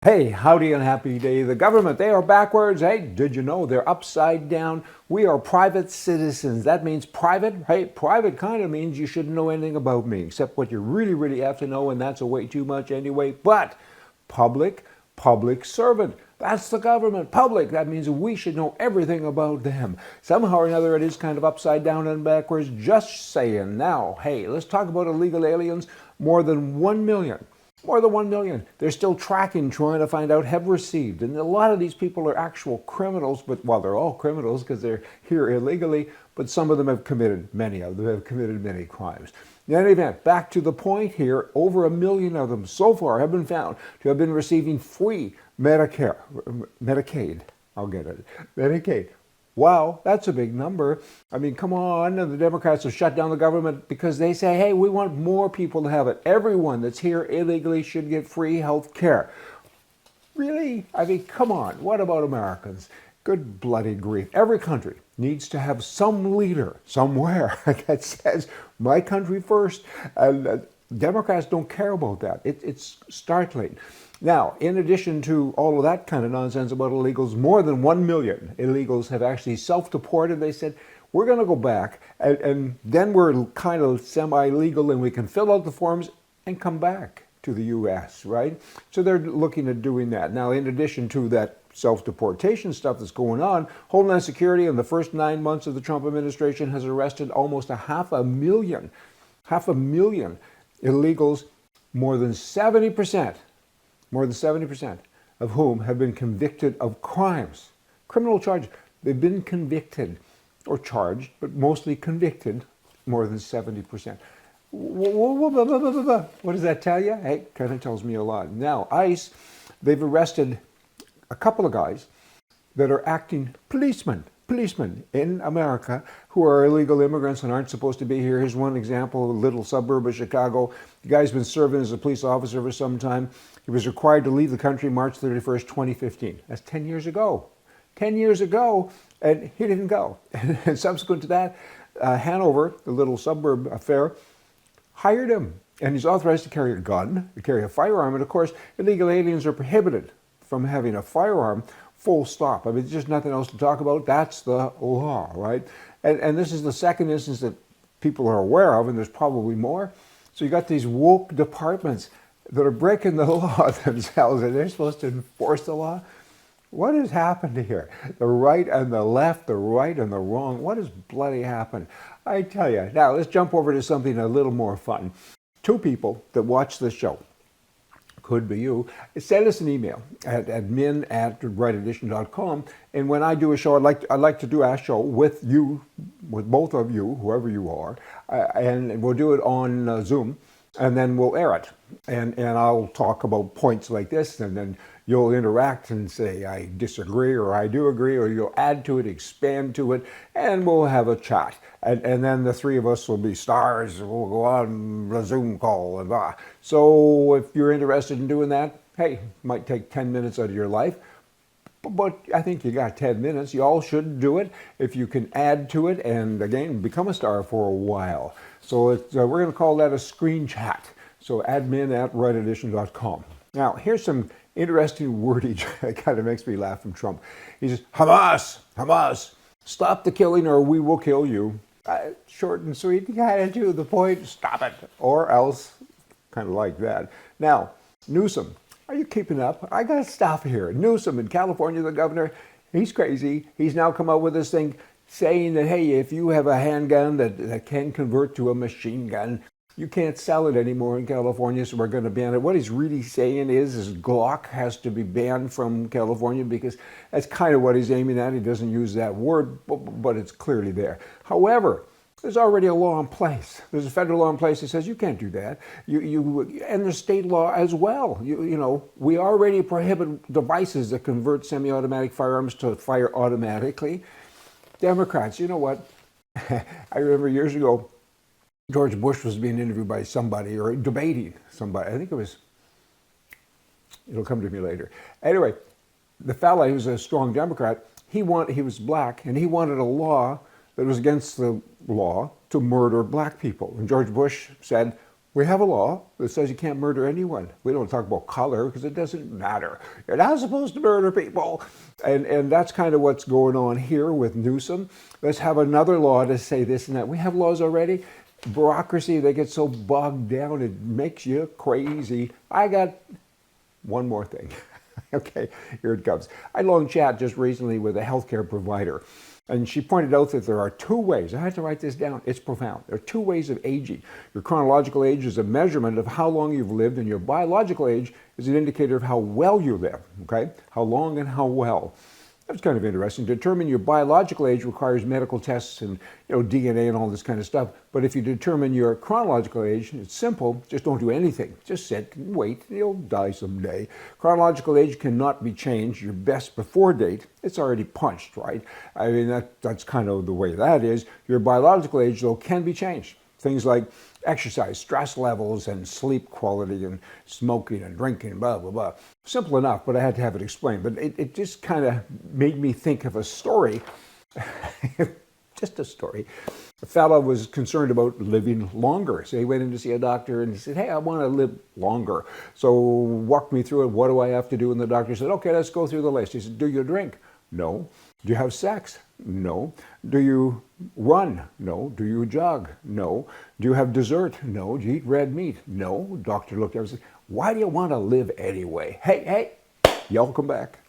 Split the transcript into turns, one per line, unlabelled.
Hey, howdy and happy day. The government, they are backwards. Hey, did you know they're upside down? We are private citizens. That means private. Hey, private kind of means you shouldn't know anything about me except what you really have to know, and that's a way too much anyway. But public servant. That's the government. Public. That means we should know everything about them. Somehow or another, it is kind of upside down and backwards. Just saying. Now, hey, let's talk about illegal aliens. More than 1 million. More than 1 million. They're still tracking, trying to find out, have received. And a lot of these people are actual criminals, but well, they're all criminals because they're here illegally, but some of them have committed, many of them have committed many crimes. In any event, back to the point here, over 1 million of them so far have been found to have been receiving free Medicaid. I'll get it. Medicaid. Wow, that's a big number. I mean, come on. The Democrats have shut down the government because they say, hey, we want more people to have it. Everyone that's here illegally should get free health care. Really? I mean, come on. What about Americans? Good bloody grief. Every country needs to have some leader somewhere that says, my country first. And Democrats don't care about that. It's startling. Now, in addition to all of that kind of nonsense about illegals, more than 1 million illegals have actually self-deported. They said, we're going to go back, and then we're kind of semi-legal, and we can fill out the forms and come back to the U.S., right? So they're looking at doing that. Now, in addition to that self-deportation stuff that's going on, Homeland Security in the first 9 months of the Trump administration has arrested almost 500,000 illegals, more than 70% of whom have been convicted of crimes, criminal charges. They've been convicted or charged, but mostly convicted, more than 70%. What does that tell you? Hey, kind of tells me a lot. Now, ICE, they've arrested a couple of guys that are acting policemen in America who are illegal immigrants and aren't supposed to be here. Here's one example, a little suburb of Chicago. The guy's been serving as a police officer for some time. He was required to leave the country March 31st, 2015. That's 10 years ago. 10 years ago, and he didn't go. And subsequent to that, Hanover, the little suburb affair, hired him. And he's authorized to carry a gun, to carry a firearm. And of course, illegal aliens are prohibited from having a firearm. Full stop. I mean, there's just nothing else to talk about. That's the law, right? And this is the second instance that people are aware of, and there's probably more. So you got these woke departments that are breaking the law themselves, and they're supposed to enforce the law. What has happened here? The right and the left, the right and the wrong. What has bloody happened? I tell you. Now, let's jump over to something a little more fun. Two people that watch this show, could be you, send us an email at admin@rightedition.com. And when I do a show, I'd like to do a show with you, with both of you, whoever you are, and we'll do it on Zoom, and then we'll air it. And I'll talk about points like this, and then you'll interact and say, I disagree, or I do agree, or you'll add to it, expand to it, and we'll have a chat. And then the three of us will be stars. We'll go on a Zoom call and blah. So if you're interested in doing that, hey, it might take 10 minutes out of your life, but I think you got 10 minutes. You all should do it if you can add to it and, again, become a star for a while. So we're going to call that a screen chat. So admin@rightedition.com. Now, here's some interesting wordage that kind of makes me laugh from Trump. He says, Hamas, stop the killing or we will kill you. Short and sweet, kind of to the point, stop it, or else, kind of like that. Now, Newsom, are you keeping up? I got to stop here. Newsom in California, the governor, he's crazy. He's now come out with this thing saying that, hey, if you have a handgun that can convert to a machine gun, you can't sell it anymore in California, so we're going to ban it. What he's really saying is Glock has to be banned from California because that's kind of what he's aiming at. He doesn't use that word, but it's clearly there. However, there's already a law in place. There's a federal law in place that says you can't do that. And there's state law as well. You know, we already prohibit devices that convert semi-automatic firearms to fire automatically. Democrats, you know what? I remember years ago, George Bush was being interviewed by somebody or debating somebody. I think it'll come to me later. Anyway, the fella, he was a strong Democrat, he was black, and he wanted a law that was against the law to murder black people. And George Bush said, We have a law that says you can't murder anyone. We don't talk about color because it doesn't matter. You're not supposed to murder people. And that's kind of what's going on here with Newsom. Let's have another law to say this and that. We have laws already. Bureaucracy, they get so bogged down, it makes you crazy. I got one more thing. Okay, here it comes. I had a long chat just recently with a healthcare provider. And she pointed out that there are two ways. I had to write this down. It's profound. There are two ways of aging. Your chronological age is a measurement of how long you've lived, and your biological age is an indicator of how well you live, okay? How long and how well. That's kind of interesting. To determine your biological age requires medical tests and DNA and all this kind of stuff. But if you determine your chronological age, it's simple. Just don't do anything. Just sit and wait. You'll die someday. Chronological age cannot be changed. Your best before date, it's already punched, right? I mean, that's kind of the way that is. Your biological age, though, can be changed. Things like exercise, stress levels, and sleep quality, and smoking and drinking, blah, blah, blah. Simple enough, but I had to have it explained. But it just kind of made me think of a story, just a story. A fellow was concerned about living longer. So he went in to see a doctor and he said, hey, I want to live longer. So walk me through it. What do I have to do? And the doctor said, okay, let's go through the list. He said, do you drink? No. Do you have sex? No. Do you run? No. Do you jog? No. Do you have dessert? No. Do you eat red meat? No. Doctor looked at him and said, why do you want to live anyway? Hey, y'all come back.